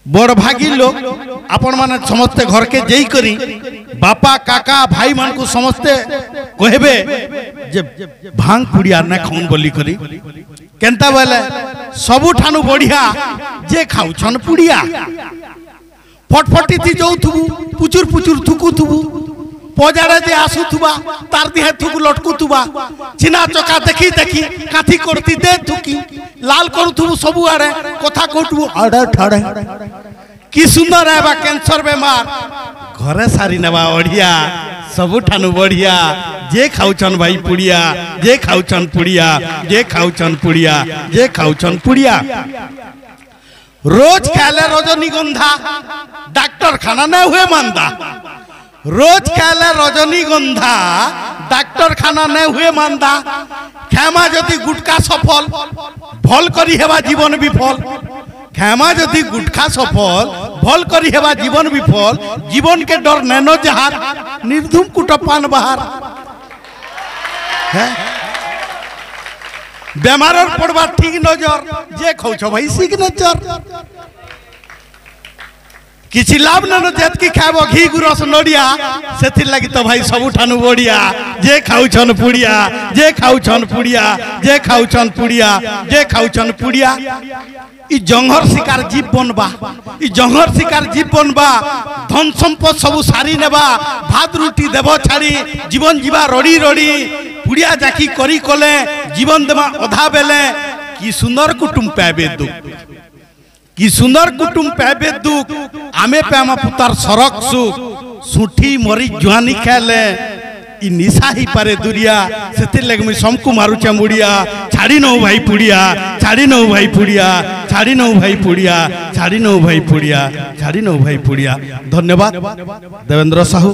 बड़ भागी लोग आपण माने समस्ते घर के जई करी बापा काका भाई मान को समस्ते कहबे जे भांग पुड़िया ना खाऊन बोली करी केनता बोले सबु ठानु बढ़िया जे खाउछन पुड़िया फटफटी थी जाऊथुबु पुचुर पुचुर थुकुथुबु पजारे जे आसुथुबा तार दिहे थुकु लटकुथुबा चिना चका देखी देखी काठी करती दे थुकी लाल करूथुबु सबु आड़े कथा कहथुबु आड़े ठाड़े की सुंदर है बा कैंसर बेमार घरे सारी नेबा ओढ़िया सबु ठानु बढ़िया जे खाउछन भाई पुड़िया जे खाउछन पुड़िया जे खाउछन पुड़िया जे खाउछन पुड़िया रोज खाले रजनीगंधा डॉक्टर खाना न हुए मांदा रोज खाले रजनीगंधा डॉक्टर खाना न हुए मांदा खेमा जदि गुटका सफल भल करी हेबा जीवन विफल खेमा जदि गुटखा सफल भल करी हेबा जीवन विफल जीवन के डर नैनो जहार निर्धूम कुटपान बाहर है बेमार पड़वा ठीक नजर जे खौछ भाई सिग्नेचर किसी लाभ न जेतकी खाबो घी गुरस नडिया सेथि लागि तो भाई सबु ठानु बढ़िया जे खाउछन पुड़िया जे खाउछन पुड़िया जे खाउछन पुड़िया जे खाउछन पुड़िया ई जंगहर शिकार जीव बनबा ई जंगहर शिकार जीव बनबा धन संपद सबु सारी नेबा भात रोटी देबो छाड़ी जीवन जीवा रड़ी रड़ी पुड़िया जाकी करी कले जीवन देमा अधा बेले की सुंदर कुटुंब पाबे दुख की सुंदर कुटुंब पाबे दुख आमे पे आमा पुतार सरक सुख सुठी मरी जुआनी खेले ई निशा ही पारे दुरिया सेतिर लग मैं समकु मारुचा मुड़िया छाड़ी नो भाई पुड़िया छाड़ी नो भाई पुड़िया छाड़ी नो भाई पुड़िया छाड़ी नो भाई पुड़िया छाड़ी नो भाई पुड़िया। धन्यवाद देवेंद्र साहू।